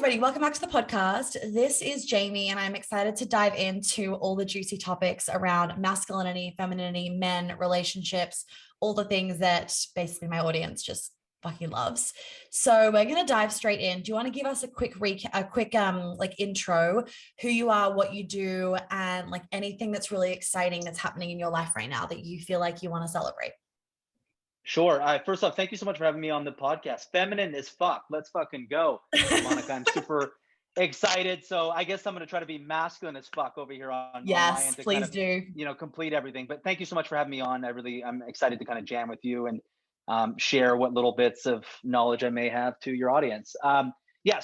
everybody. Welcome back to the podcast. This is Jamie, and I'm excited to dive into all the juicy topics around masculinity, femininity, men, relationships, all the things that basically my audience just fucking loves. So we're going to dive straight in. Do you want to give us a quick intro, who you are, what you do, and like anything that's really exciting that's happening in your life right now that you feel like you want to celebrate? Sure. First off, thank you so much for having me on the podcast. Feminine as fuck. Let's fucking go, Monica. I'm super excited. So I guess I'm going to try to be masculine as fuck over here on my end to please kind of, do. complete everything. But thank you so much for having me on. I'm excited to kind of jam with you and share what little bits of knowledge I may have to your audience. So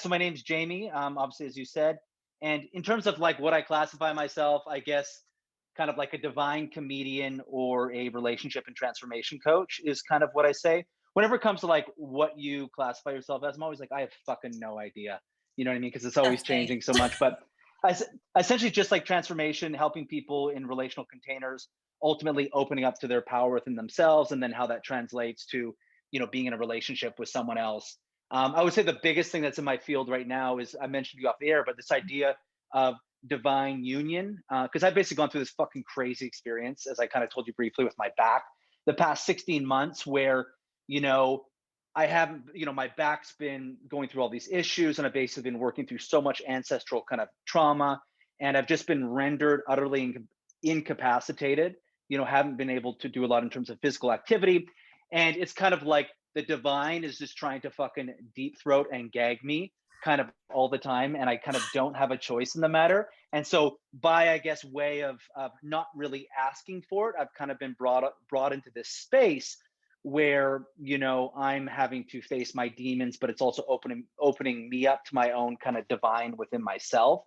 my name's Jamie, obviously, as you said. And in terms of like what I classify myself, I guess kind of like a divine comedian or a relationship and transformation coach is kind of what I say. Whenever it comes to like what you classify yourself as, I'm always like, I have fucking no idea. You know what I mean? Because it's always changing so much. But essentially just like transformation, helping people in relational containers, ultimately opening up to their power within themselves, and then how that translates to, being in a relationship with someone else. I would say the biggest thing that's in my field right now is, I mentioned you off the air, but this idea of divine union, because I've basically gone through this fucking crazy experience, as I kind of told you briefly, with my back the past 16 months where, I haven't, my back's been going through all these issues, and I've basically been working through so much ancestral kind of trauma, and I've just been rendered utterly incapacitated, haven't been able to do a lot in terms of physical activity. And it's kind of like the divine is just trying to fucking deep throat and gag me kind of all the time, and I kind of don't have a choice in the matter. And so by, I guess, way of not really asking for it, I've kind of been brought into this space where, I'm having to face my demons, but it's also opening me up to my own kind of divine within myself.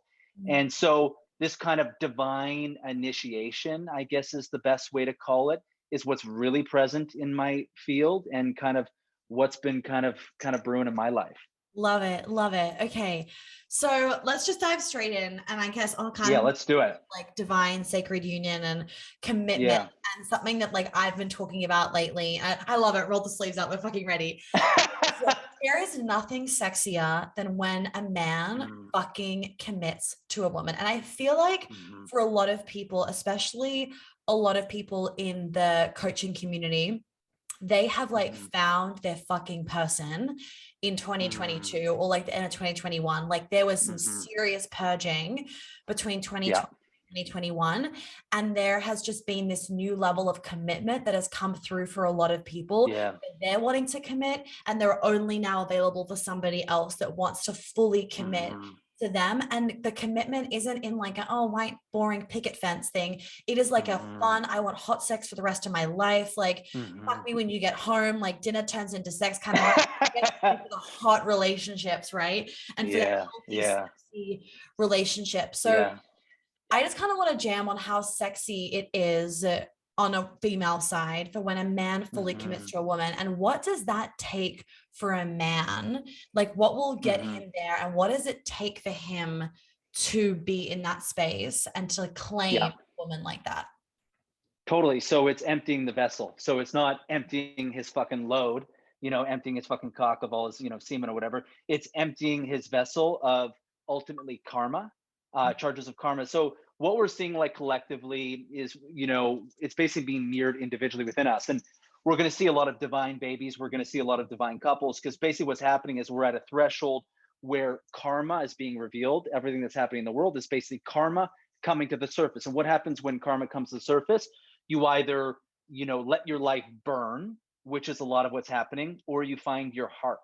And so this kind of divine initiation, I guess is the best way to call it, is what's really present in my field and kind of what's been kind of brewing in my life. Love it. Love it. Okay. So let's just dive straight in. And I guess on kind of let's do it. Like divine sacred union and commitment, and something that like I've been talking about lately. I love it. Roll the sleeves up. We're fucking ready. So, there is nothing sexier than when a man fucking commits to a woman. And I feel like for a lot of people, especially a lot of people in the coaching community, they have like found their fucking person in 2022 or like the end of 2021. Like there was some serious purging between 2020 and 2021, and there has just been this new level of commitment that has come through for a lot of people. They're wanting to commit, and they're only now available for somebody else that wants to fully commit to them. And the commitment isn't in like a white boring picket fence thing. It is like a fun, I want hot sex for the rest of my life, like fuck me when you get home, like dinner turns into sex kind of for the hot relationships, right? And for the healthy sexy relationships. So I just kind of want to jam on how sexy it is on a female side for when a man fully commits to a woman. And what does that take for a man? Like what will get him there, and what does it take for him to be in that space and to claim a woman like that? Totally. So it's emptying the vessel. So it's not emptying his fucking load, emptying his fucking cock of all his, semen or whatever. It's emptying his vessel of ultimately karma, charges of karma. So what we're seeing like collectively is, it's basically being mirrored individually within us. And we're going to see a lot of divine babies. We're going to see a lot of divine couples, because basically what's happening is we're at a threshold where karma is being revealed. Everything that's happening in the world is basically karma coming to the surface. And what happens when karma comes to the surface? You either, let your life burn, which is a lot of what's happening, or you find your heart.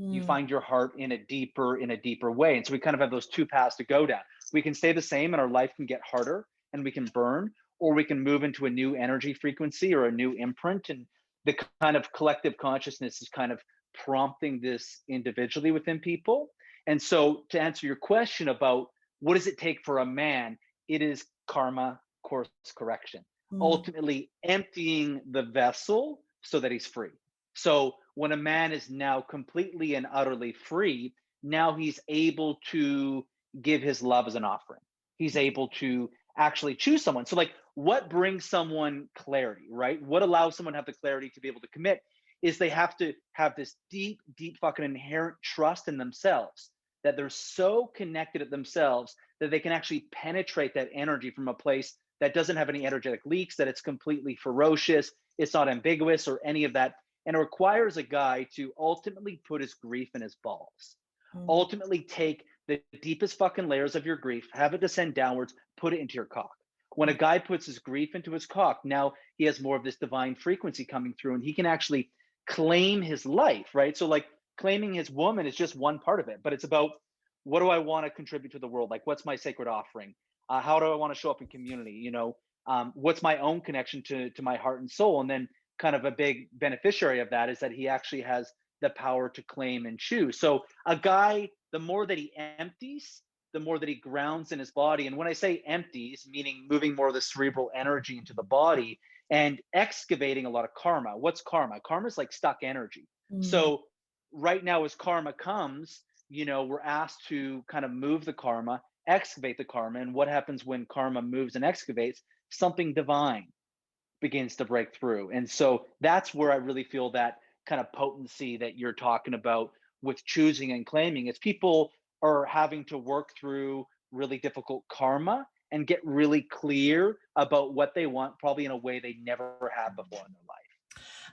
You find your heart in a deeper way. And so we kind of have those two paths to go down. We can stay the same and our life can get harder and we can burn, or we can move into a new energy frequency or a new imprint. And the kind of collective consciousness is kind of prompting this individually within people. And so to answer your question about what does it take for a man, it is karma course correction, ultimately emptying the vessel so that he's free. So when a man is now completely and utterly free, now he's able to give his love as an offering. He's able to actually choose someone. So like what brings someone clarity, right? What allows someone to have the clarity to be able to commit is they have to have this deep fucking inherent trust in themselves that they're so connected at themselves that they can actually penetrate that energy from a place that doesn't have any energetic leaks, that it's completely ferocious, it's not ambiguous or any of that. And it requires a guy to ultimately put his grief in his balls, Mm. ultimately take the deepest fucking layers of your grief, have it descend downwards, put it into your cock. When a guy puts his grief into his cock, now he has more of this divine frequency coming through and he can actually claim his life, right? So, like, claiming his woman is just one part of it, but it's about what do I want to contribute to the world? Like, what's my sacred offering? How do I want to show up in community? What's my own connection to my heart and soul? And then, kind of a big beneficiary of that is that he actually has the power to claim and choose. So, a guy, the more that he empties, the more that he grounds in his body. And when I say empties, meaning moving more of the cerebral energy into the body and excavating a lot of karma. What's karma? Karma is like stuck energy. Mm. So right now, as karma comes, we're asked to kind of move the karma, excavate the karma. And what happens when karma moves and excavates? Something divine begins to break through. And so that's where I really feel that kind of potency that you're talking about with choosing and claiming is people are having to work through really difficult karma and get really clear about what they want, probably in a way they never had before in their life.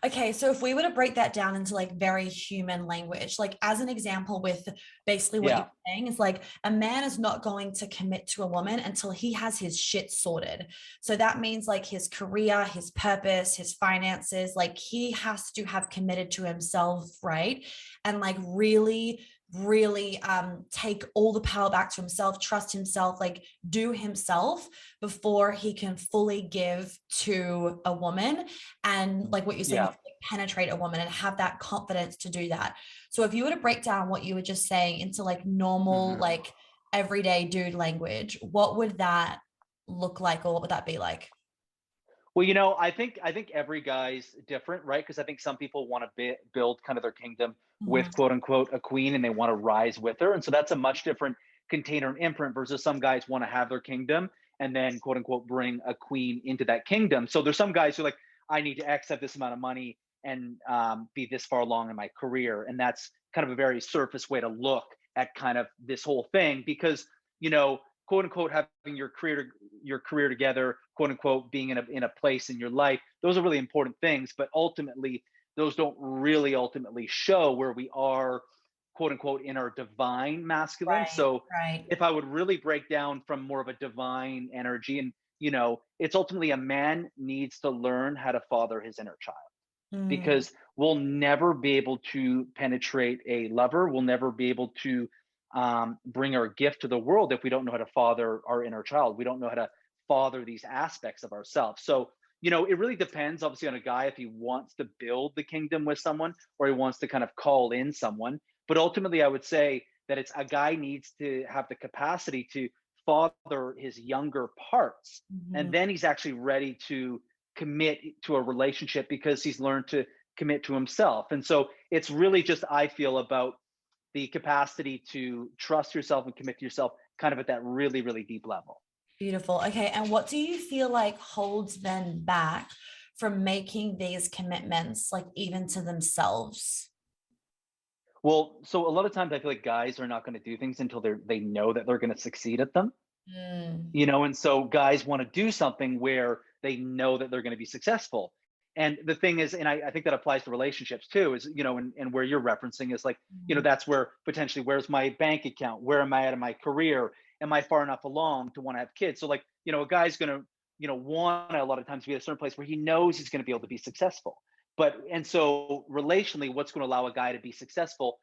Okay, so if we were to break that down into like very human language, like as an example with basically what Yeah. you're saying is like a man is not going to commit to a woman until he has his shit sorted. So that means like his career, his purpose, his finances, like he has to have committed to himself, right? And like really take all the power back to himself, trust himself, like do himself before he can fully give to a woman. And like what you're saying, Yeah. like penetrate a woman and have that confidence to do that. So if you were to break down what you were just saying into like normal, Mhm. like everyday dude language, what would that look like, or what would that be like? Well, I think every guy's different, right? Because I think some people want to build kind of their kingdom with Mhm. quote unquote a queen, and they want to rise with her, and so that's a much different container and imprint versus some guys want to have their kingdom and then quote unquote bring a queen into that kingdom. So there's some guys who are like, I need to accept this amount of money and be this far along in my career, and that's kind of a very surface way to look at kind of this whole thing because you know quote unquote having your career together, quote unquote, being in a place in your life. Those are really important things, but ultimately, those don't really ultimately show where we are, quote unquote, in our divine masculine. Right, So right. if I would really break down from more of a divine energy, and it's ultimately a man needs to learn how to father his inner child Mm. because we'll never be able to penetrate a lover. We'll never be able to bring our gift to the world if we don't know how to father our inner child. We don't know how to father these aspects of ourselves. So, it really depends, obviously, on a guy if he wants to build the kingdom with someone or he wants to kind of call in someone. But ultimately, I would say that it's a guy needs to have the capacity to father his younger parts. And Mhm. then he's actually ready to commit to a relationship because he's learned to commit to himself. And so it's really just, I feel, about the capacity to trust yourself and commit to yourself kind of at that really, really deep level. Beautiful. Okay. And what do you feel like holds them back from making these commitments, like even to themselves? Well, so a lot of times I feel like guys are not going to do things until they know that they're going to succeed at them. Mm. And so guys want to do something where they know that they're going to be successful. And the thing is, and I think that applies to relationships too, is, and where you're referencing is like, Mm. that's where potentially, where's my bank account? Where am I at in my career? Am I far enough along to want to have kids? So like, a guy's going to, want a lot of times to be at a certain place where he knows he's going to be able to be successful. And so relationally, what's going to allow a guy to be successful?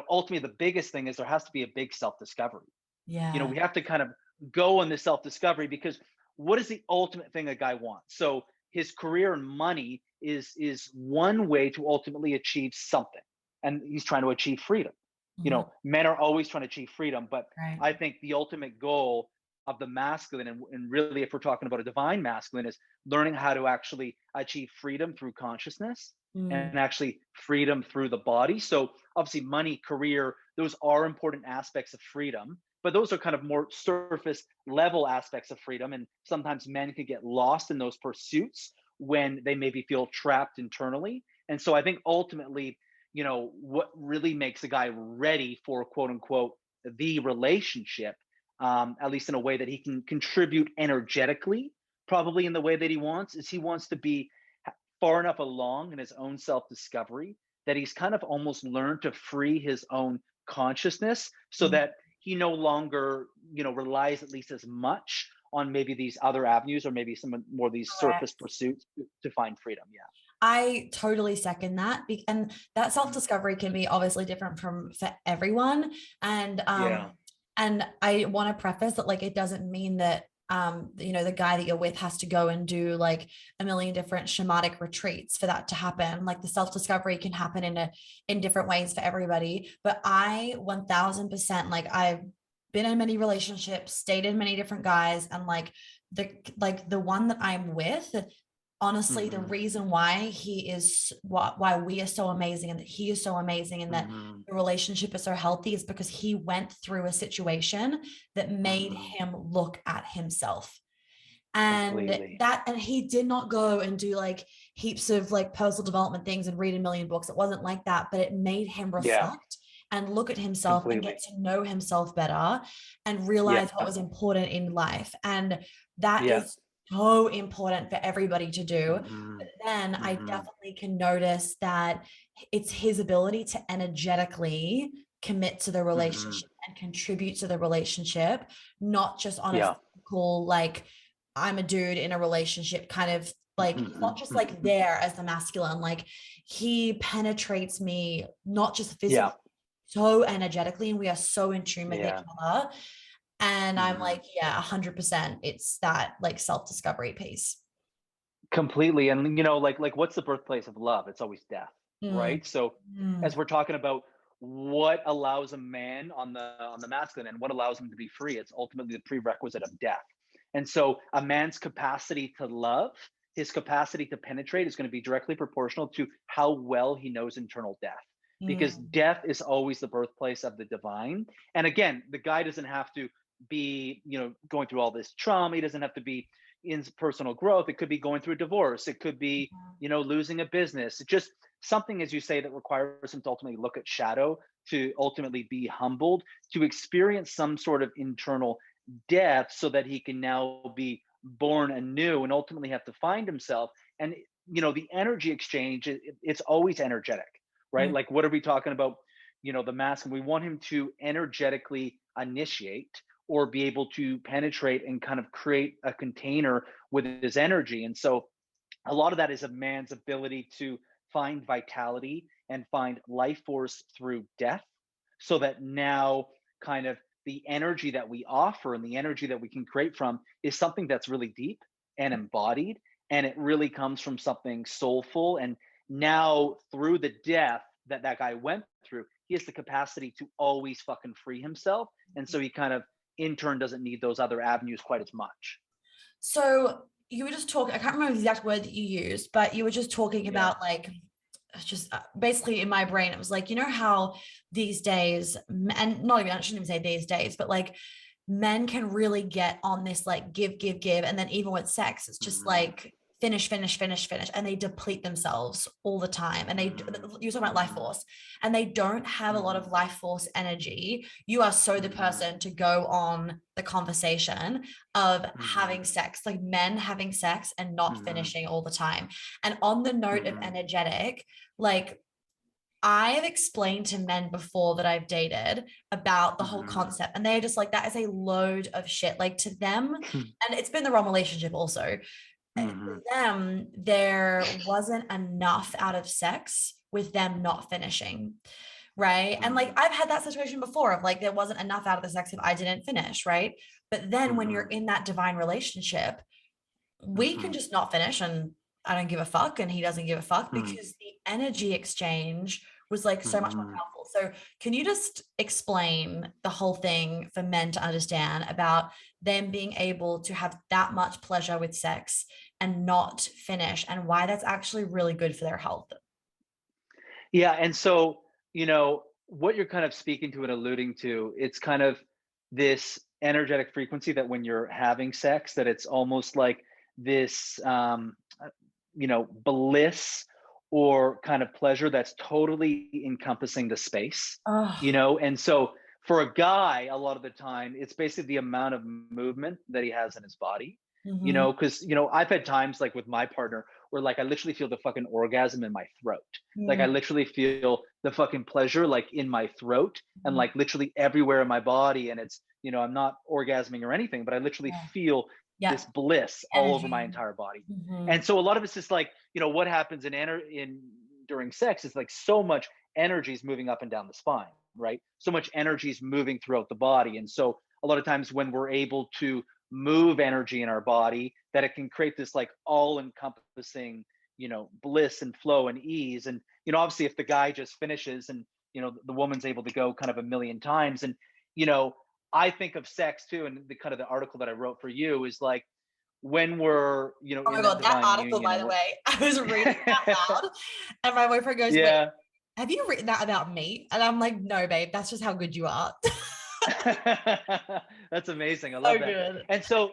Ultimately, the biggest thing is there has to be a big self discovery. Yeah. We have to kind of go on this self discovery because what is the ultimate thing a guy wants? So his career and money is one way to ultimately achieve something, and he's trying to achieve freedom. Mhm. Men are always trying to achieve freedom, but Right. I think the ultimate goal of the masculine, and really, if we're talking about a divine masculine, is learning how to actually achieve freedom through consciousness Mm. and actually freedom through the body. So obviously, money, career, those are important aspects of freedom, but those are kind of more surface level aspects of freedom. And sometimes men can get lost in those pursuits when they maybe feel trapped internally. And so I think ultimately, what really makes a guy ready for quote unquote the relationship, at least in a way that he can contribute energetically, probably in the way that he wants, is he wants to be far enough along in his own self-discovery that he's kind of almost learned to free his own consciousness so Mm. that he no longer, relies at least as much on maybe these other avenues or maybe some more of these surface Correct. pursuits to find freedom. Yeah. I totally second that. And that self-discovery can be obviously different for everyone. Yeah. And I want to preface that, like, it doesn't mean that the guy that you're with has to go and do like a million different shamanic retreats for that to happen. Like, the self-discovery can happen in different ways for everybody. But I 1000%, like, I've been in many relationships, dated many different guys, and the one that I'm with, honestly, the Hmm. reason why why we are so amazing and that he is so amazing and that Hmm. the relationship is so healthy is because he went through a situation that made Hmm. him look at himself. And Completely. he did not go and do like heaps of like personal development things and read a million books. It wasn't like that, but it made him Yeah. reflect and look at himself and get Completely. to know himself better and Yeah. realize what was important in life. And that Yeah. is so important for everybody to do. Hmm. But then I Hmm. definitely can notice that it's his ability to energetically commit to the Hmm. relationship and contribute to the relationship, not just on a Yeah. physical, like, I'm a dude in a relationship kind of, like, he's not just like Hmm. there as the masculine, like, he penetrates me not just Yeah. physically, so energetically, and we are so in tune with each Yeah. other. And I'm Hmm. like, yeah, 100%, it's that like self-discovery piece. Completely. And like what's the birthplace of love? It's always death, Mm, right? So mm, as we're talking about what allows a man on the masculine and what allows him to be free, it's ultimately the prerequisite of death. And so a man's capacity to love, his capacity to penetrate is going to be directly proportional to how well he knows internal death. Because mm, death is always the birthplace of the divine. And again, the guy doesn't have to be, going through all this trauma. He doesn't have to be in personal growth. It could be going through a divorce. It could be, losing a business. It's just something, as you say, that requires him to ultimately look at shadow, to ultimately be humbled, to experience some sort of internal death so that he can now be born anew and ultimately have to find himself. And, the energy exchange, it's always energetic, right? mm. Like, what are we talking about? The mask, and we want him to energetically initiate or be able to penetrate and kind of create a container with his energy. And so a lot of that is a man's ability to find vitality and find life force through death, so that now kind of the energy that we offer and the energy that we can create from is something that's really deep and embodied, and it really comes from something soulful. And now through the death that guy went through, he has the capacity to always fucking free himself, and so he kind of in turn doesn't need those other avenues quite as much. So you were just talking, I can't remember the exact word that you used, but you were just talking Yeah. about like, it's just basically in my brain, it was like, how these days, and not even, I shouldn't even say these days, but like men can really get on this like give, give, give. And then even with sex, it's just Hmm. like finish, finish, finish, finish. And they deplete themselves all the time. And Hmm. you're talking about life Hmm. force, and they don't have a lot Hmm. of life force energy. You are so the Hmm. person to go on the conversation of Hmm. having sex, like men having sex and not Hmm. finishing all the time. And on the note of Hmm. energetic, like, I have explained to men before that I've dated about the whole Hmm. concept, and they're just like, that is a load of shit. Like, to them, and it's been the wrong relationship also. To Hmm. them, there wasn't enough out of sex with them not finishing. Right. And like, Hmm. I've had that situation before of like, there wasn't enough out of the sex if I didn't finish. Right. But then when you're Hmm. in that divine relationship, we can Hmm. just not finish, and I don't give a fuck and he doesn't give a fuck, Hmm. because the energy exchange was like so much more Hmm. powerful. So can you just explain the whole thing for men to understand about them being able to have that much pleasure with sex and not finish, and why that's actually really good for their health? Yeah, and so, what you're kind of speaking to and alluding to, it's kind of this energetic frequency that when you're having sex, that it's almost like this, bliss or kind of pleasure that's totally encompassing the space, Oh, and so For a guy, a lot of the time, it's basically the amount of movement that he has in his body. Mhm. Because I've had times like with my partner where like I literally feel the fucking orgasm in my throat. Like I Mm. literally feel the fucking pleasure like in my throat and Mhm. like literally everywhere in my body. And it's, I'm not orgasming or anything, but I literally Yeah. feel Yeah. this bliss all over my Energy. entire body. Mhm. And so a lot of it's just like, what happens during sex is like so much energy is moving up and down the spine, right? So much energy is moving throughout the body. And so a lot of times when we're able to move energy in our body, that it can create this like all encompassing, bliss and flow and ease. And, obviously if the guy just finishes and, the woman's able to go kind of a million times. And, you know, I think of sex too. And the kind of the article that I wrote for you is like, when we're, Oh my in that God, that divine article, union by and the we're, way, I was reading it out loud, and my boyfriend goes, "Wait, yeah. have you written that about me?" And I'm like, "No, babe, that's just how good you are." That's amazing. I So love that. good. And so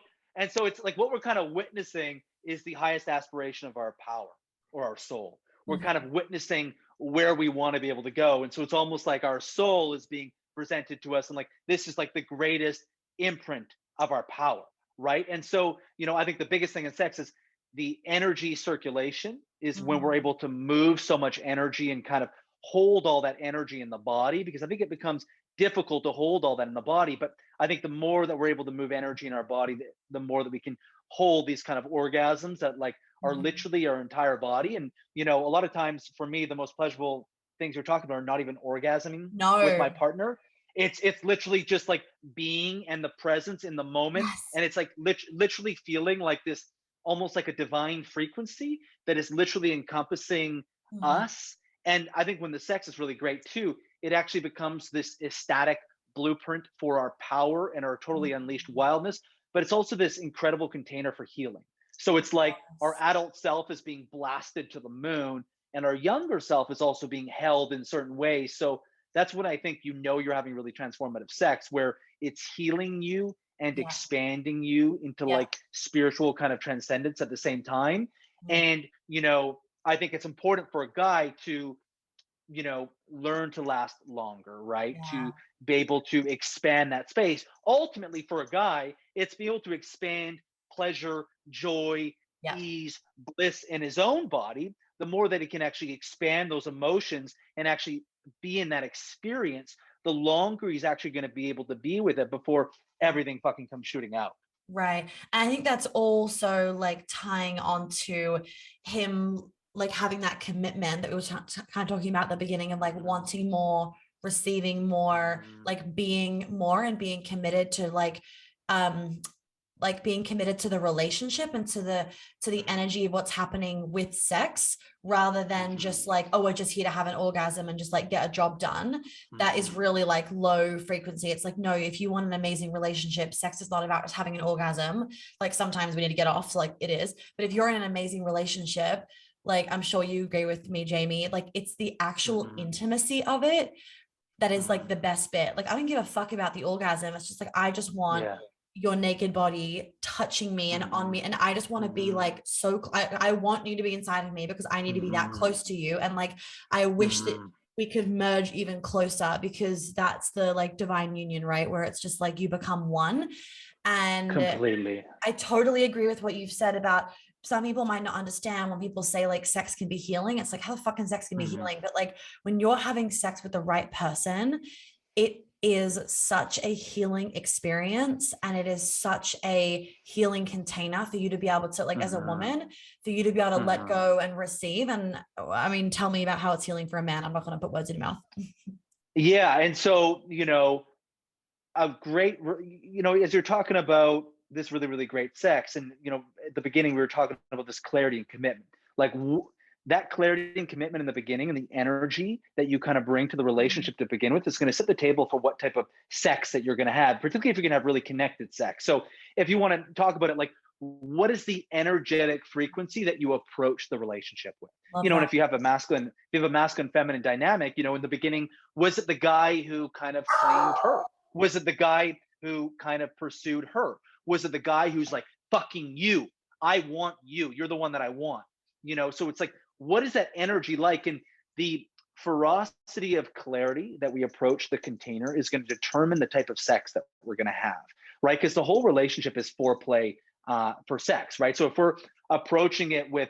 it's like what we're kind of witnessing is the highest aspiration of our power or our soul. We're kind Mhm. of witnessing where we want to be able to go. And so it's almost like our soul is being presented to us and like this is like the greatest imprint of our power, right? And so, I think the biggest thing in sex is the energy circulation is when we're Mhm. able to move so much energy and kind of hold all that energy in the body because I think it becomes difficult to hold all that in the body. But I think the more that we're able to move energy in our body, the more that we can hold these kind of orgasms that like are Mhm. literally our entire body. And, a lot of times for me, the most pleasurable things you're talking about are not even orgasming with No. my partner. It's literally just like being and the presence in the moment. Yes. And it's like literally feeling like this almost like a divine frequency that is literally encompassing Mhm. us. And I think when the sex is really great too, it actually becomes this ecstatic blueprint for our power and our totally unleashed Mhm. wildness. But it's also this incredible container for healing. So it's like our Yes. adult self is being blasted to the moon, and our younger self is also being held in certain ways. So that's when I think you're having really transformative sex, where it's healing you and Yeah. expanding you into Yeah. like spiritual kind of transcendence at the same time. Mhm. And, I think it's important for a guy to learn to last longer, right? Yeah. To be able to expand that space. Ultimately, for a guy, it's be able to expand pleasure, joy, Yeah. ease, bliss in his own body. The more that he can actually expand those emotions and actually be in that experience, the longer he's actually going to be able to be with it before everything fucking comes shooting out. Right. And I think that's also like tying on to him like having that commitment that we were kind of talking about at the beginning of like Mm, wanting more, receiving more, mm, like being more and being committed to um like being committed to the relationship and to the mm, energy of what's happening with sex rather than mhm, just like, oh, we're just here to have an orgasm and just like get a job done. That is mhm, really like low frequency. It's like, no, if you want an amazing relationship, sex is not about just having an orgasm. Like sometimes we need to get off, so like it is, but if you're in an amazing relationship, like I'm sure you agree with me, Jamie, like it's the actual mhm, intimacy of it that is like mhm. the best bit. Like I don't give a fuck about the orgasm. It's just like I just want Yeah. your naked body touching me and on Mhm, me, and I just want to be mhm, like so I want you to be inside of me because I need to be that mhm, close to you. And like I wish that mhm. we could merge even closer because that's the like divine union, right? Where it's just like you become one. And Completely. I totally agree with what you've said about some people might not understand when people say like sex can be healing. It's like, how the fucking sex can be Mhm, healing? But like when you're having sex with the right person, it is such a healing experience and it is such a healing container for you to be able to, like, as a mhm, woman, for you to be able to let mhm. go and receive. And I mean, tell me about how it's healing for a man. I'm not going to put words in your mouth. Yeah, and so, a great as you're talking about this really, really great sex, and, at the beginning, we were talking about this clarity and commitment. Like, that clarity and commitment in the beginning and the energy that you kind of bring to the Mm. relationship to begin with is gonna set the table for what type of sex that you're gonna have, particularly if you're gonna have really connected sex. So, if you wanna talk about it, like, what is the energetic frequency that you approach the relationship with? Love And that. if you have a masculine feminine dynamic, in the beginning, was it the guy who kind of claimed her? Was it the guy who kind of pursued her? Was it the guy who's like, fucking you? I want you. You're the one that I want. So it's like, what is that energy like? And the ferocity of clarity that we approach the container is going to determine the type of sex that we're going to have, right? Because the whole relationship is foreplay for sex, right? So if we're approaching it with,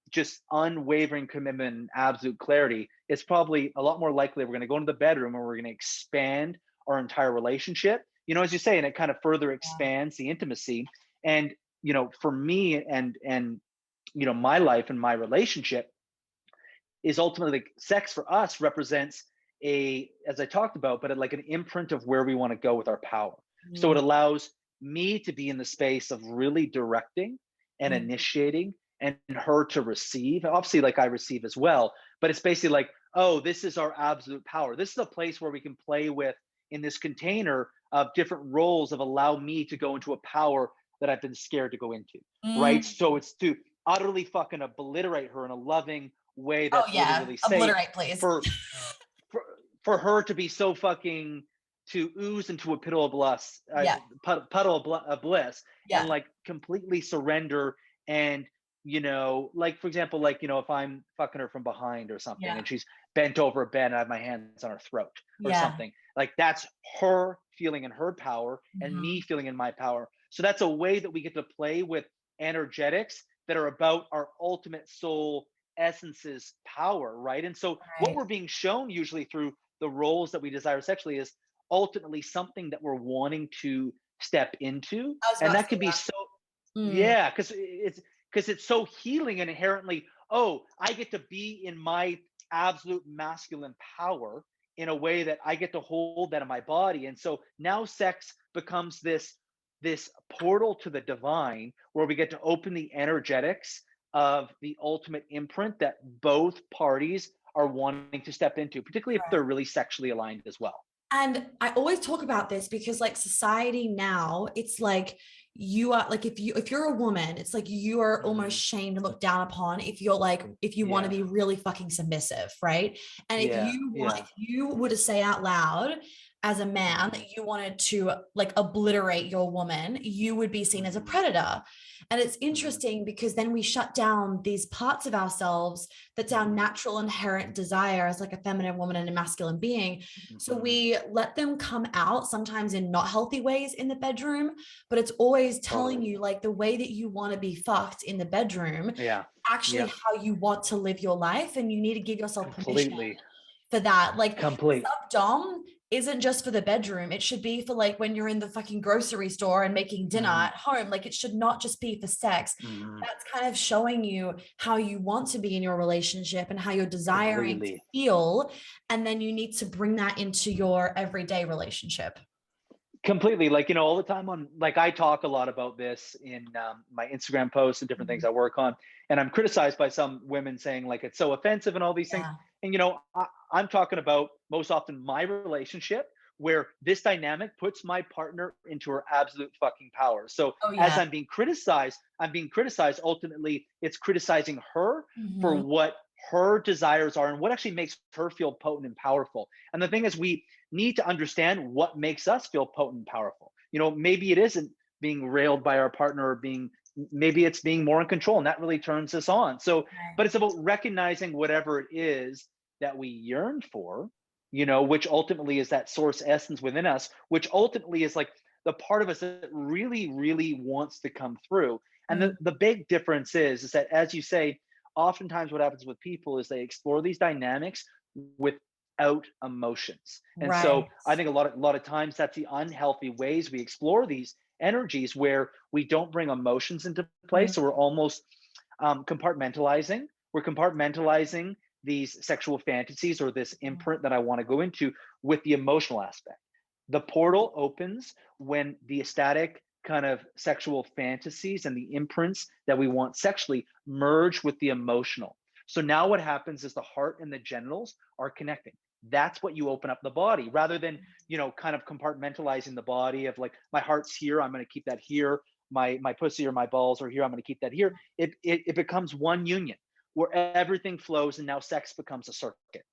just unwavering commitment and absolute clarity, it's probably a lot more likely we're going to go into the bedroom and we're going to expand our entire relationship, as you say, and it kind of further expands the intimacy. And, for me and, my life and my relationship is ultimately, like, sex for us represents as I talked about, but like an imprint of where we want to go with our power. So it allows me to be in the space of really directing and initiating, and her to receive. Obviously, like, I receive as well, but it's basically like, oh, this is our absolute power. This is a place where we can play with, in this container of different roles, of allow me to go into a power that I've been scared to go into, right? So it's to utterly fucking obliterate her in a loving way that's really, really safe. Obliterate, please. For her to be so fucking, to ooze into a puddle of bliss, and like completely surrender. And like, for example, like, if I'm fucking her from behind or something, and she's bent over a bed and I have my hands on her throat or something, like, that's her feeling in her power and me feeling in my power. So that's a way that we get to play with energetics that are about our ultimate soul essence's power, right? And so what we're being shown usually through the roles that we desire sexually is ultimately something that we're wanting to step into. And that can be so, because it's so healing and inherently, oh, I get to be in my absolute masculine power in a way that I get to hold that in my body. And so now sex becomes this portal to the divine, where we get to open the energetics of the ultimate imprint that both parties are wanting to step into, particularly if they're really sexually aligned as well. And I always talk about this because, like, society now, it's like, you are like, if you're a woman, it's like you are almost shamed and looked down upon if you're like, if you want to be really fucking submissive, right? And if you were to say out loud as a man that you wanted to, like, obliterate your woman, you would be seen as a predator. And it's interesting because then we shut down these parts of ourselves that's our natural inherent desire as, like, a feminine woman and a masculine being. So we let them come out sometimes in not healthy ways in the bedroom, but it's always telling you, like, the way that you want to be fucked in the bedroom, actually how you want to live your life. And you need to give yourself permission for that. Like, sub-dom isn't just for the bedroom. It should be for, like, when you're in the fucking grocery store and making dinner at home. Like, it should not just be for sex. That's kind of showing you how you want to be in your relationship and how you're desiring to feel. And then you need to bring that into your everyday relationship. Completely. Like, all the time I talk a lot about this in my Instagram posts and different things I work on. And I'm criticized by some women saying, like, it's so offensive and all these things. And, I'm talking about most often my relationship, where this dynamic puts my partner into her absolute fucking power. So as I'm being criticized, ultimately it's criticizing her for what her desires are and what actually makes her feel potent and powerful. And the thing is, we need to understand what makes us feel potent and powerful. Maybe it isn't being railed by our partner, or maybe it's being more in control, and that really turns us on. So, but it's about recognizing whatever it is that we yearn for, which ultimately is that source essence within us, which ultimately is like the part of us that really, really wants to come through. And the big difference is that, as you say, oftentimes what happens with people is they explore these dynamics without emotions. And so I think a lot of times that's the unhealthy ways we explore these energies, where we don't bring emotions into play. So we're almost compartmentalizing. We're compartmentalizing these sexual fantasies or this imprint that I want to go into with the emotional aspect. The portal opens when the ecstatic kind of sexual fantasies and the imprints that we want sexually merge with the emotional. So now what happens is the heart and the genitals are connecting. That's what you open up the body, rather than, kind of compartmentalizing the body of, like, my heart's here, I'm going to keep that here. My pussy or my balls are here, I'm going to keep that here. It becomes one union where everything flows, and now sex becomes a circuit.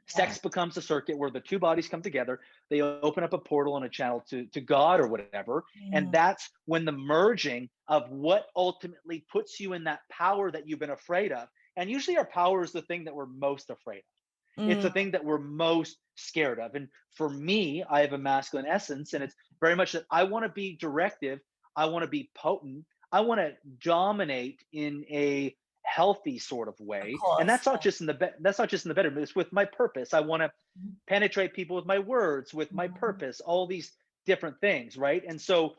Sex becomes a circuit where the two bodies come together. They open up a portal and a channel to God or whatever. And that's when the merging of what ultimately puts you in that power that you've been afraid of And usually our power is the thing that we're most afraid of. It's the Mm, thing that we're most scared of. And for me, I have a masculine essence, and it's very much that I want to be directive, I want to be potent, I want to dominate in a healthy sort of of way. And course. that's not just in the that's not just in the bedroom. It's with my purpose. I want to Mhm. penetrate people with my words, with my Mhm. purpose, all these different things, right? And so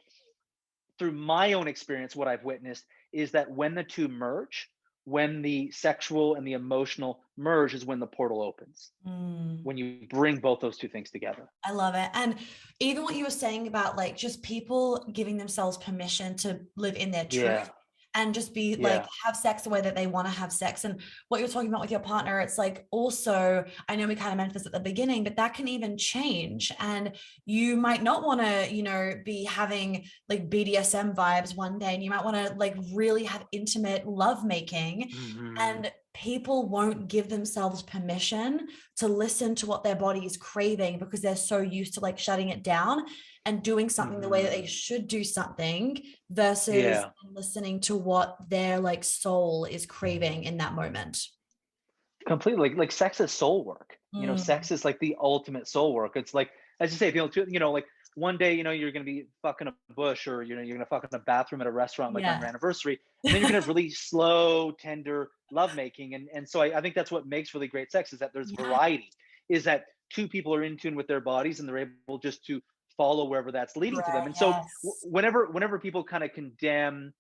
through my own experience, what I've witnessed is that when the two merge, when the sexual and the emotional merge, is when the portal opens. Mm. When you bring both those two things together. I love it. And even what you were saying about like just people giving themselves permission to live in their truth Yeah. and just be like Yeah. have sex the way that they want to have sex. And what you're talking about with your partner, it's like also, I know we kind of mentioned this at the beginning, but that can even change. And you might not want to, be having like BDSM vibes one day, and you might want to like really have intimate love making. Mhm. And people won't give themselves permission to listen to what their body is craving because they're so used to like shutting it down and doing something the way that they Mhm. should do something versus Yeah. listening to what their like soul is craving in that moment. Completely. Like sex is soul work. Mm, Sex is like the ultimate soul work. It's like, as you say, like one day, you're gonna be fucking a bush, or you're gonna fuck in a bathroom at a restaurant, like on yeah. your anniversary, and then you're gonna have really slow, tender lovemaking. And so I think that's what makes really great sex, is that there's Yeah. variety, is that two people are in tune with their bodies and they're able just to follow wherever that's leading to them. Right. And so Yes. whenever people kind of condemn,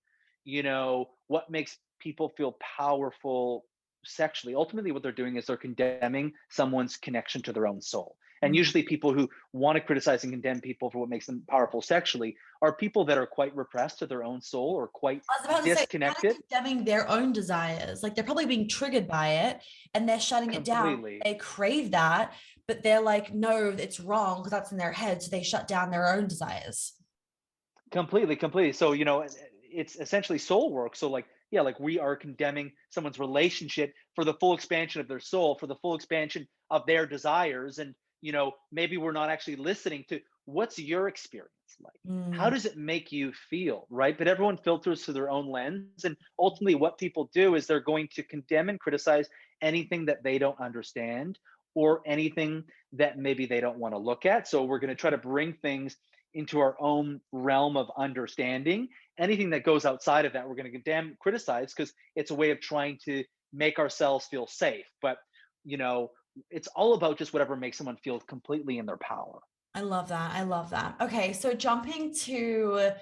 what makes people feel powerful sexually, ultimately what they're doing is they're condemning someone's connection to their own soul. And Mm. usually people who want to criticize and condemn people for what makes them powerful sexually are people that are quite repressed to their own soul, or quite I was about to say, kind of disconnected. condemning their own desires. Like they're probably being triggered by it and they're shutting it down. Completely. They crave that, but they're like, no, it's wrong because that's in their head. So they shut down their own desires. Completely. So, it's essentially soul work. So, like, yeah, like we are condemning someone's relationship for the full expansion of their soul, for the full expansion of their desires. And, maybe we're not actually listening to what's your experience like? How Mm, does it make you feel? Right. But everyone filters through their own lens. And ultimately, what people do is they're going to condemn and criticize anything that they don't understand, or anything that maybe they don't want to look at. So, we're going to try to bring things into our own realm of understanding. Anything that goes outside of that, we're going to condemn, criticize, because it's a way of trying to make ourselves feel safe. But, you know, it's all about just whatever makes someone feel completely in their power. I love that. I love that. Okay, so jumping to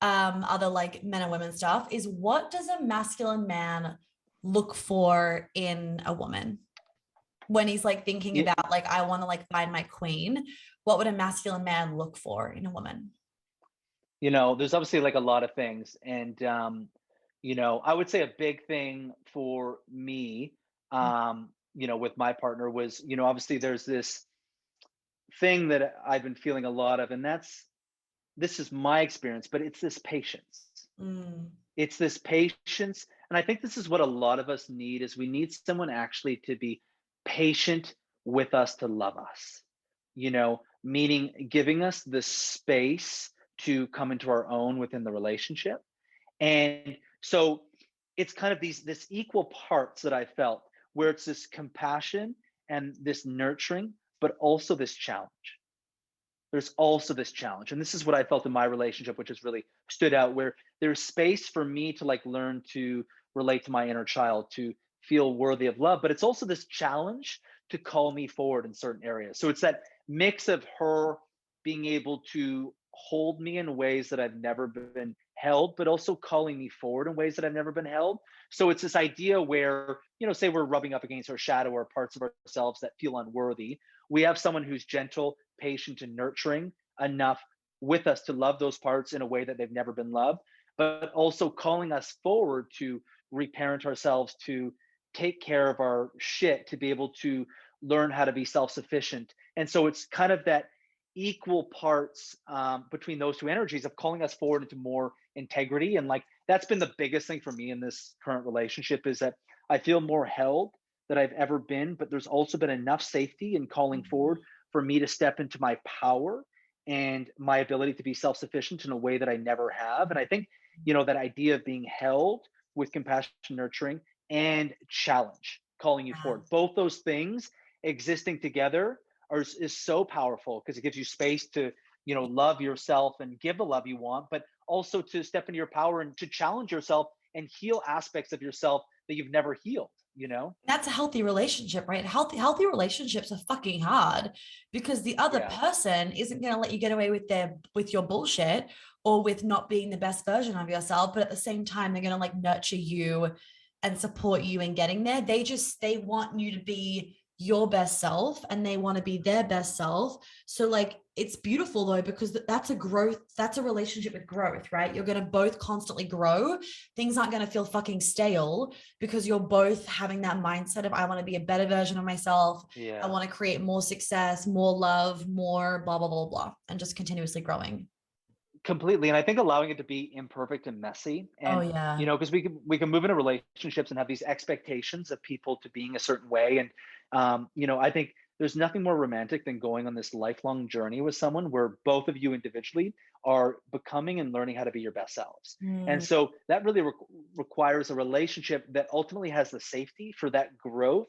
other like men and women stuff is what does a masculine man look for in a woman when he's like thinking You, about like I want to like find my queen? What would a masculine man look for in a woman? there's obviously like a lot of things. And, I would say a big thing for me, with my partner was, obviously there's this thing that I've been feeling a lot of, and this is my experience, but it's this patience. Mm, It's this patience, and I think this is what a lot of us need, is we need someone actually to be patient with us, to love us. Meaning giving us the space to come into our own within the relationship. And so it's kind of this equal parts that I felt, where it's this compassion and this nurturing, but also this challenge. There's also this challenge. And this is what I felt in my relationship, which has really stood out, where there's space for me to like learn to relate to my inner child, to feel worthy of love. But it's also this challenge to call me forward in certain areas. So it's that mix of her being able to hold me in ways that I've never been held, but also calling me forward in ways that I've never been held. So it's this idea where, say we're rubbing up against our shadow or parts of ourselves that feel unworthy. We have someone who's gentle, patient, and nurturing enough with us to love those parts in a way that they've never been loved, but also calling us forward to reparent ourselves, to take care of our shit, to be able to learn how to be self-sufficient. And so it's kind of that equal parts, between those two energies of calling us forward into more integrity. And like that's been the biggest thing for me in this current relationship, is that I feel more held that I've ever been, but there's also been enough safety in calling forward for me to step into my power and my ability to be self-sufficient in a way that I never have. And I think, that idea of being held with compassion, nurturing, and challenge calling you Yeah. forward. Both those things existing together is so powerful because it gives you space to, love yourself and give the love you want, but also to step into your power and to challenge yourself and heal aspects of yourself that you've never healed. That's a healthy relationship, right? Healthy relationships are fucking hard because the other Yeah. person isn't going to let you get away with your bullshit or with not being the best version of yourself, but at the same time they're going to like nurture you and support you in getting there. They want you to be your best self and they want to be their best self. So like it's beautiful though, because that's a relationship with growth, right? You're going to both constantly grow. Things aren't going to feel fucking stale because you're both having that mindset of I want to be a better version of myself. I Yeah. want to create more success, more love, more blah blah blah blah, and just continuously growing. Completely. And I think allowing it to be imperfect and messy, Oh and yeah. because we can move into relationships and have these expectations of people to being a certain way. And I think there's nothing more romantic than going on this lifelong journey with someone where both of you individually are becoming and learning how to be your best selves. And Mm, so that really requires a relationship that ultimately has the safety for that growth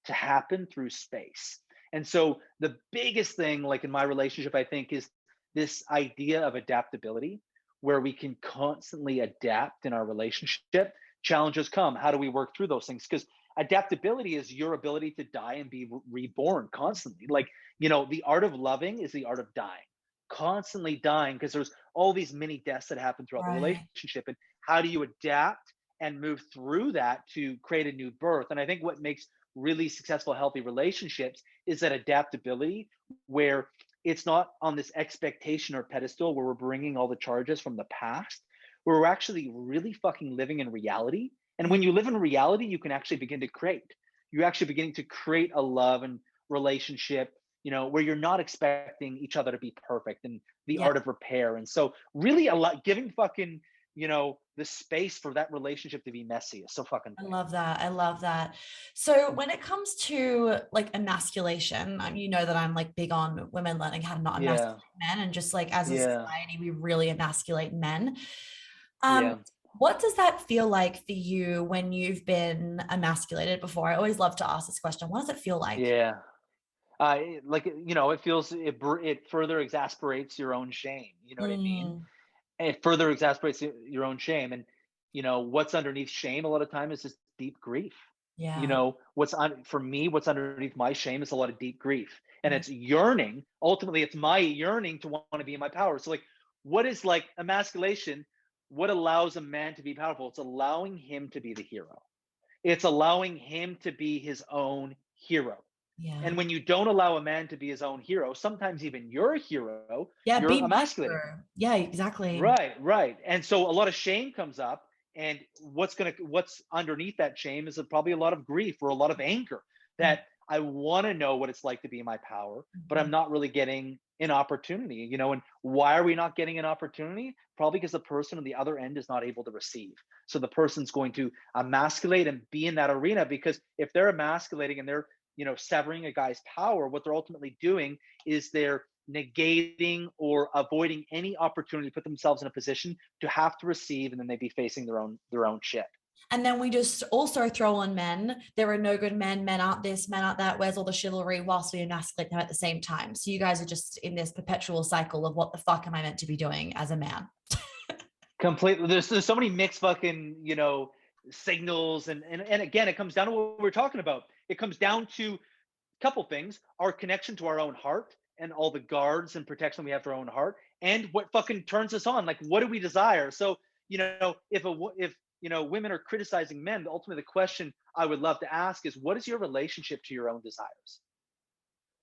to happen through space. And so the biggest thing, like in my relationship, I think, is this idea of adaptability, where we can constantly adapt in our relationship. Challenges come. How do we work through those things? Because adaptability is your ability to die and be reborn constantly. Like, the art of loving is the art of dying, constantly dying, because there's all these mini deaths that happen throughout the right. relationship. And how do you adapt and move through that to create a new birth? And I think what makes really successful, healthy relationships is that adaptability, where it's not on this expectation or pedestal where we're bringing all the charges from the past, where we're actually really fucking living in reality. And Yeah. when you live in reality, you can actually begin to create. You're actually beginning to create a love and relationship, where you're not expecting each other to be perfect, and the Yeah. art of repair. And so, really, a lot giving fucking, the space for that relationship to be messy is so fucking I big. love that. I love that. So when it comes to like emasculation, you know that I'm like big on women learning how to not Yeah. emasculate men, and just like as a Yeah. society, we really emasculate men. Um, Yeah. what does that feel like for you when you've been emasculated before? I always love to ask this question. What does it feel like? Yeah. It feels it further exasperates your own shame. You know what I mean? Mm, It further exasperates your own shame. And what's underneath shame a lot of time is just deep grief. yeah. For me, what's underneath my shame is a lot of deep grief, and Mm, it's yearning. Ultimately, it's my yearning to want to be in my power. So, like, what is like emasculation? What allows a man to be powerful? It's allowing him to be the hero. It's allowing him to be his own hero. And yeah. when you don't allow a man to be his own hero, sometimes even you're a hero, Yeah. you're Be my emasculating him. hero. Yeah, exactly. Right, right. And so a lot of shame comes up, and what's underneath that shame is probably a lot of grief or a lot of anger, Mm, that I want to know what it's like to be in my power, but I'm mhm. not really getting an opportunity. And why are we not getting an opportunity? Probably because the person on the other end is not able to receive. So the person's going to emasculate and be in that arena, because if they're emasculating and they're, severing a guy's power, what they're ultimately doing is they're negating or avoiding any opportunity to put themselves in a position to have to receive, and then they'd be facing their own shit. And then we just also throw on men. There are no good men. Men aren't this, men aren't that. Where's all the chivalry? Whilst we emasculate them at the same time. So you guys are just in this perpetual cycle of what the fuck am I meant to be doing as a man? Completely. There's so many mixed fucking, signals. And again, it comes down to what we're talking about. It comes down to a couple things: our connection to our own heart and all the guards and protection we have for our own heart, and what fucking turns us on. Like, what do we desire? So, if women are criticizing men, ultimately the question I would love to ask is, what is your relationship to your own desires?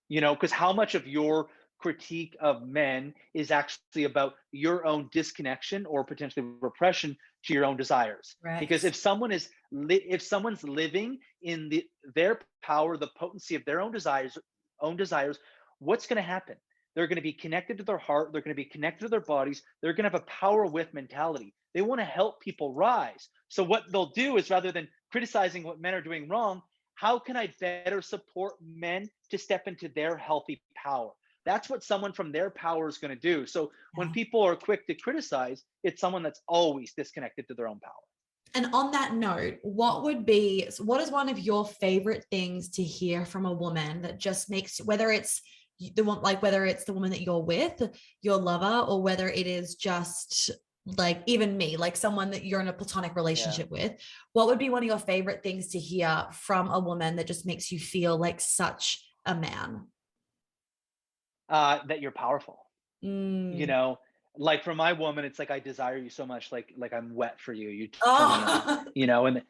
Because how much of your critique of men is actually about your own disconnection or potentially repression to your own desires? Because Correct. if someone's living in their power, the potency of their own desires, what's going to happen? They're going to be connected to their heart. They're going to be connected to their bodies. They're going to have a power with mentality. They want to help people rise. So what they'll do is, rather than criticizing what men are doing wrong, how can I better support men to step into their healthy power? That's what someone from their power is going to do. So when Yeah. people are quick to criticize, it's someone that's always disconnected to their own power. And on that note, what is one of your favorite things to hear from a woman that just makes, whether it's the one, like whether it's the woman that you're with, your lover, or whether it is just like even me, like someone that you're in a platonic relationship with, what would be one of your favorite things to hear from a woman that just makes you feel like such a man? That you're powerful. You Mm. know, like for my woman, it's like I desire you so much, like I'm wet for you. You turn me on. Oh, You know, and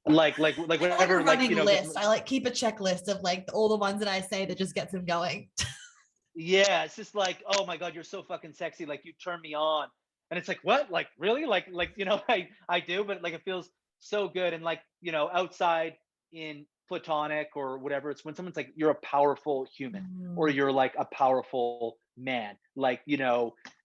like I have like a whatever, like running just list. I like keep a checklist of like all the ones that I say that just gets them going. yeah, it's just like, oh my God, you're so fucking sexy. Like you turn me on. And it's like, what? Like really? I do, but like it feels so good. And like, outside in platonic or whatever, it's when someone's like, you're a powerful human or Mm. you're like a powerful man. Like, if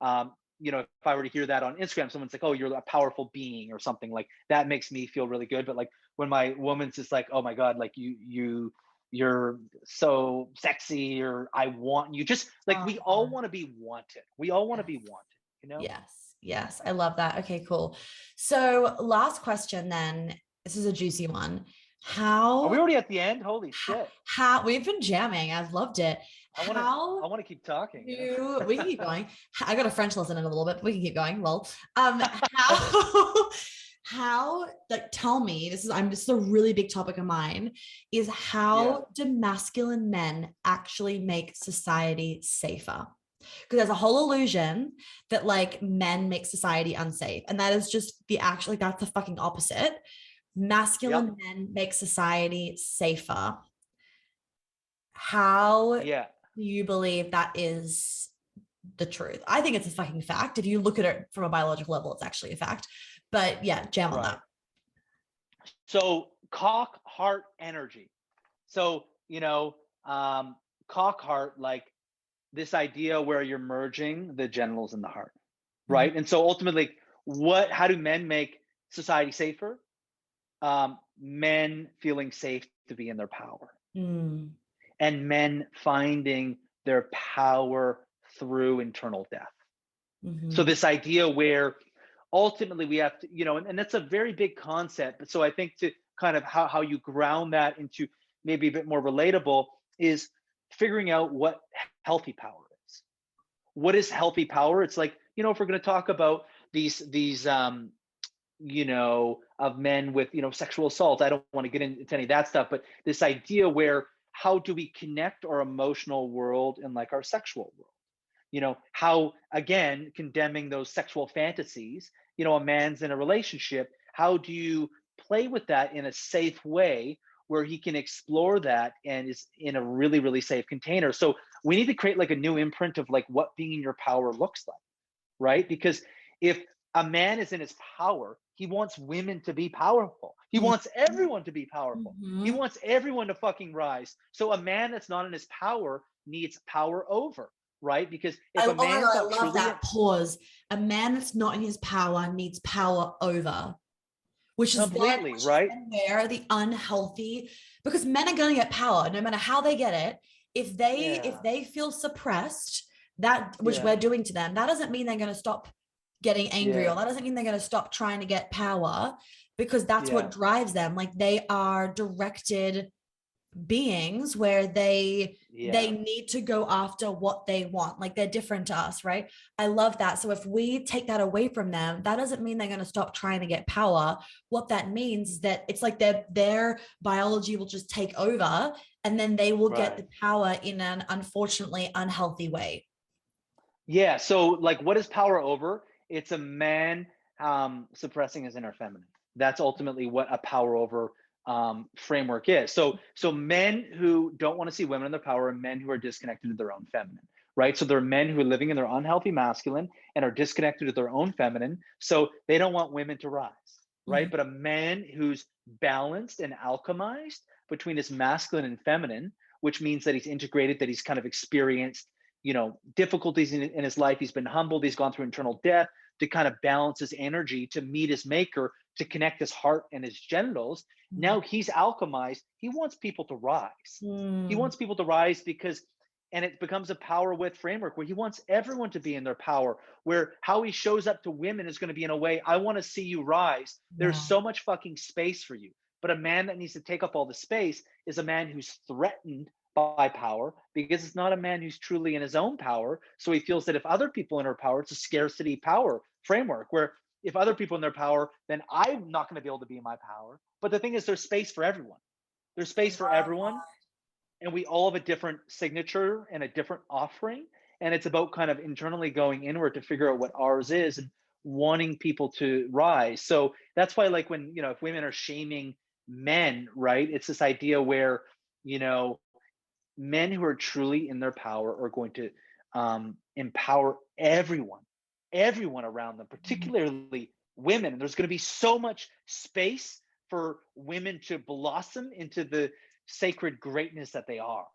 I were to hear that on Instagram, someone's like, oh, you're a powerful being or something, like that makes me feel really good. But like when my woman's just like, oh my God, like you're so sexy, or I want you, just like we all Oh, want to be wanted. We all want to yes. be wanted. Yes. Yes. I love that. Okay, cool. So, last question then. This is a juicy one. Are we How, already at the end? Holy shit. how we've been jamming. I've loved it. I How want to keep talking, we can keep going. I got a French lesson in a little bit, but we can keep going. Well, how, like, tell me, this is a really big topic of mine, is Yeah. how do masculine men actually make society safer? Because there's a whole illusion that like men make society unsafe, and that is just that's the fucking opposite. Yep. Masculine men make society safer. How do Yeah. you believe that is the truth? I think it's a fucking fact. If you look at it from a biological level, it's actually a fact. But yeah, jam on that. Right. So cock heart energy. So, cock heart, like this idea where you're merging the genitals and the heart, Mhm. right? And so ultimately, how do men make society safer? Men feeling safe to be in their power, Mm. and men finding their power through internal death. So Mhm. this idea where ultimately we have to, and that's a very big concept. But so I think to kind of how you ground that into maybe a bit more relatable is figuring out what healthy power is. What is healthy power? It's like, if we're going to talk about these of men with, sexual assault. I don't want to get into any of that stuff, but this idea where how do we connect our emotional world and like our sexual world? How, again, condemning those sexual fantasies, a man's in a relationship, how do you play with that in a safe way where he can explore that and is in a really, really safe container? So we need to create like a new imprint of like what being in your power looks like, right? Because if a man is in his power, he wants women to be powerful. He Mhm. wants everyone to be powerful. He Mhm. wants everyone to fucking rise. So a man that's not in his power needs power over, right? Because if a Oh my God, man's I not love truly, that pause. A man that's not in his power needs power over, completely, which is right? then where the unhealthy, because men are going to get power no matter how they get it. If Yeah, they feel suppressed, that which yeah, we're doing to them, that doesn't mean they're going to stop getting angry, or yeah, that doesn't mean they're going to stop trying to get power, because that's what yeah, drives them. Like they are directed beings where they yeah, need to go after what they want, like they're different to us, right? I love that. So if we take that away from them, that doesn't mean they're going to stop trying to get power. What that means is that it's like their biology will just take over, and then they will get right. the power in an unfortunately unhealthy way. Yeah. So, like, what is power over? It's a man suppressing his inner feminine. That's ultimately what a power over framework is. So men who don't want to see women in their power are men who are disconnected to their own feminine, right? So they're men who are living in their unhealthy masculine and are disconnected to their own feminine. So they don't want women to rise, right? Mhm. But a man who's balanced and alchemized between his masculine and feminine, which means that he's integrated, that he's kind of experienced difficulties in his life, he's been humbled, he's gone through internal death, to kind of balance his energy to meet his maker, to connect his heart and his genitals. Now he's alchemized, he wants people to rise. He Mm. wants people to rise because, And it becomes a power with framework where he wants everyone to be in their power, where how he shows up to women is going to be in a way, I want to see you rise. There's Yeah. so much fucking space for you. But a man that needs to take up all the space is a man who's threatened by power, because it's not a man who's truly in his own power. So he feels that if other people in her power, it's a scarcity power framework where if other people in their power, then I'm not going to be able to be in my power. But the thing is, there's space for everyone. There's I space for love everyone, and we all have a different signature and a different offering. And it's about kind of internally going inward to figure out what ours is and wanting people to rise. So that's why, like, when, if women are shaming men, right? It's this idea where, you know, men who are truly in their power are going to empower everyone around them, that. particularly women. And there's going to be so much space for women to blossom into the sacred greatness that they are.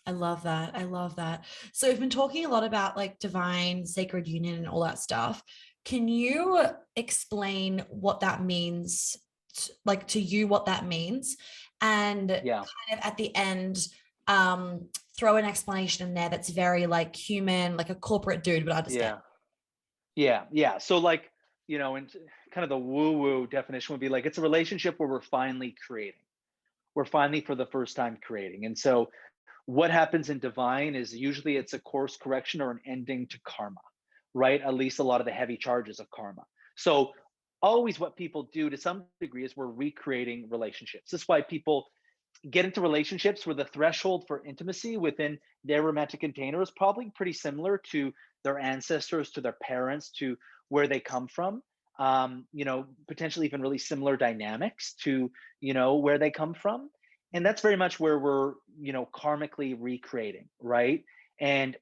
I love that. I love that. So we've been talking a lot about like divine, sacred union and all that stuff. Can you explain what that means, to you, what that means? And Yeah. kind of at the end, throw an explanation in there that's very like human, like a corporate dude would understand. Yeah. Yeah. So, like, and kind of the woo woo definition would be like, it's a relationship where we're finally creating. We're finally for the first time creating. And so what happens in divine is usually it's a course correction or an ending to karma, right? At least a lot of the heavy charges of karma. So always what people do to some degree is we're recreating relationships. This is why people get into relationships where the threshold for intimacy within their romantic container is probably pretty similar to their ancestors, to their parents, to where they come from. Potentially even really similar dynamics to, where they come from. And that's very much where we're, karmically recreating, right? And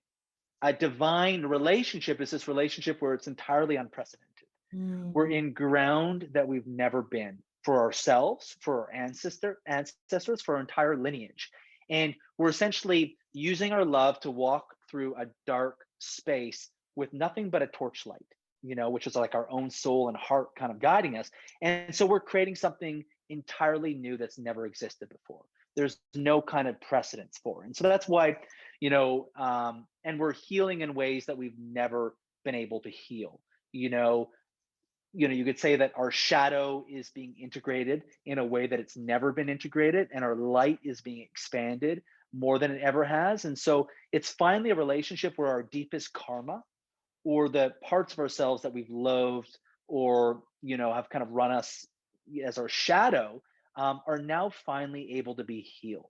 a divine relationship is this relationship where it's entirely unprecedented. We're Mm, in ground that we've never been for ourselves, for our ancestors, for our entire lineage. And we're essentially using our love to walk through a dark space with nothing but a torchlight, which is like our own soul and heart kind of guiding us. And so we're creating something entirely new that's never existed before. There's no kind of precedence for it. And so that's why, and we're healing in ways that we've never been able to heal. You could say that our shadow is being integrated in a way that it's never been integrated, and our light is being expanded more than it ever has. And so it's finally a relationship where our deepest karma, or the parts of ourselves that we've loathed, or have kind of run us as our shadow, are now finally able to be healed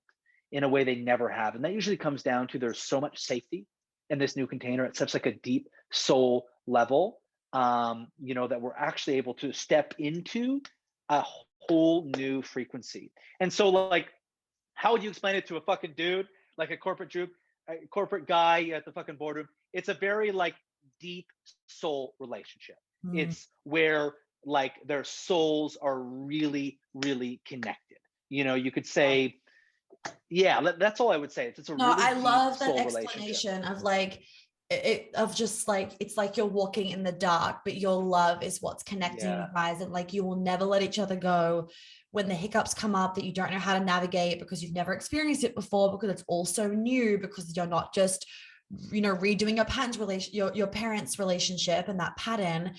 in a way they never have. And that usually comes down to there's so much safety in this new container at such like a deep soul level, that we're actually able to step into a whole new frequency. And so, like, how would you explain it to a fucking dude, like a corporate guy at the fucking boardroom? It's a very like deep soul relationship. mm. It's where like their souls are really, really connected. You could say, yeah, that's all I would say. It's a No, really I deep love that soul relationship. explanation of like of just like it's like you're walking in the dark, but your love is what's connecting you Yeah, guys, and like you will never let each other go when the hiccups come up that you don't know how to navigate because you've never experienced it before, because it's all so new, because you're not just redoing your parents relationship and that pattern.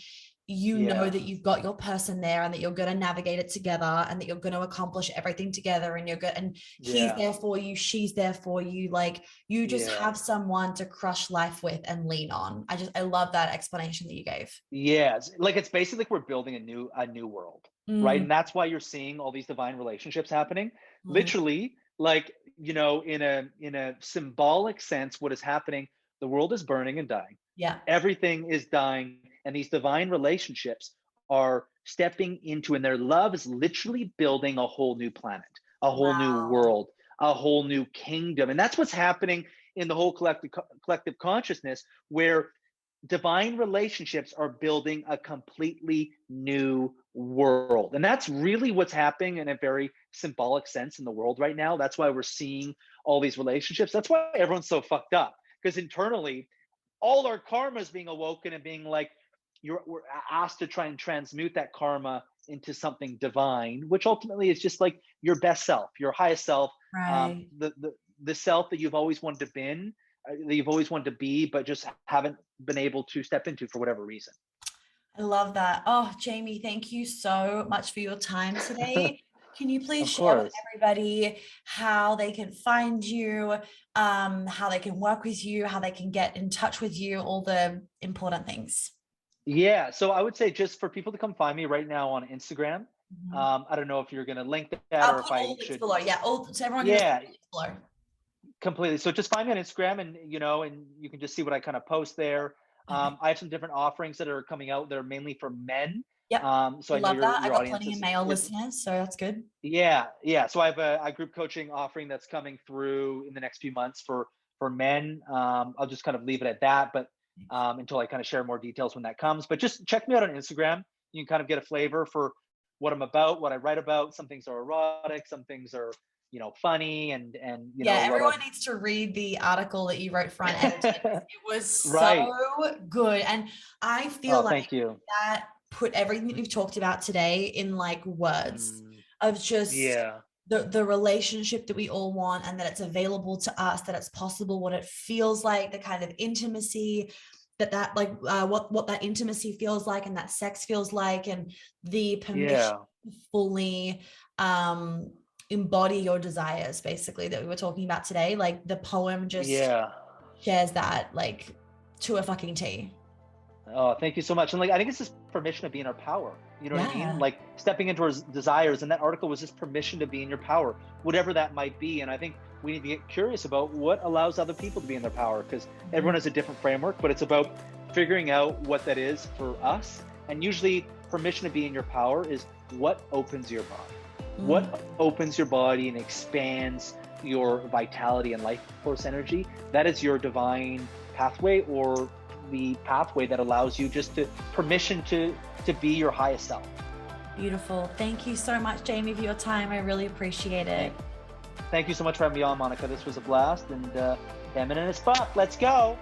You know yeah, that you've got your person there and that you're going to navigate it together and that you're going to accomplish everything together, and you're good, and he's yeah, there for you, she's there for you, like you just yeah. have someone to crush life with and lean on. I love that explanation that you gave. Yeah, it's basically like we're building a new world, right? Mm, And that's why you're seeing all these divine relationships happening. mm, Literally, like, in a symbolic sense, what is happening, the world is burning and dying. yeah. Everything is dying, and these divine relationships are stepping into, and their love is literally building a whole new planet, a whole new Wow. world, a whole new kingdom. And that's what's happening in the whole collective consciousness, where divine relationships are building a completely new world. And that's really what's happening in a very symbolic sense in the world right now. That's why we're seeing all these relationships. That's why everyone's so fucked up, because internally, all our karma is being awoken and being like, we're asked to try and transmute that karma into something divine, which ultimately is just like your best self, your highest self, Right. the self that you've always wanted to be, that you've always wanted to be, but just haven't been able to step into for whatever reason? I love that. Oh, Jamie, thank you so much for your time today. Can you please Of share with course. everybody how they can find you, how they can work with you, how they can get in touch with you, all the important things? Yeah, so I would say just for people to come find me right now on Instagram. Mhm. I don't know if you're gonna link that I'll or if put all I links should. below. Yeah, all so everyone can just Yeah, put links below. completely. So just find me on Instagram, and and you can just see what I kind of post there. Okay. I have some different offerings that are coming out that are mainly for men. Yep. So I I know love that. I your got audience plenty of male is listeners, so that's good. yeah, yeah. So I have a group coaching offering that's coming through in the next few months for men. I'll just kind of leave it at that, but until I kind of share more details when that comes. But just check me out on Instagram. You can kind of get a flavor for what I'm about, what I write about. Some things are erotic, some things are funny, and Yeah, a lot everyone of needs to read the article that you wrote front edited. It was right. so good. And I feel Oh, like thank you. that put everything that we've talked about today in like words Mm, of just yeah, the relationship that we all want, and that it's available to us, that it's possible, what it feels like, the kind of intimacy that like what that intimacy feels like, and that sex feels like, and the permission yeah, to fully embody your desires, basically, that we were talking about today. Like the poem just yeah. shares that like to a fucking T. Oh, thank you so much. And like, I think it's just permission to be in our power. You know what I mean? Yeah. Like stepping into our desires. And that article was just permission to be in your power, whatever that might be. And I think we need to get curious about what allows other people to be in their power, because everyone has a different framework, but it's about figuring out what that is for us. And usually permission to be in your power is what opens your body, what opens your body and expands your vitality and life force energy. That is your divine pathway, or the pathway that allows you just to permission to be your highest self. Beautiful. Thank you so much, Jamie, for your time. I really appreciate it. Thank you so much for having me on, Monica. This was a blast, and damn it in a spot. Let's go.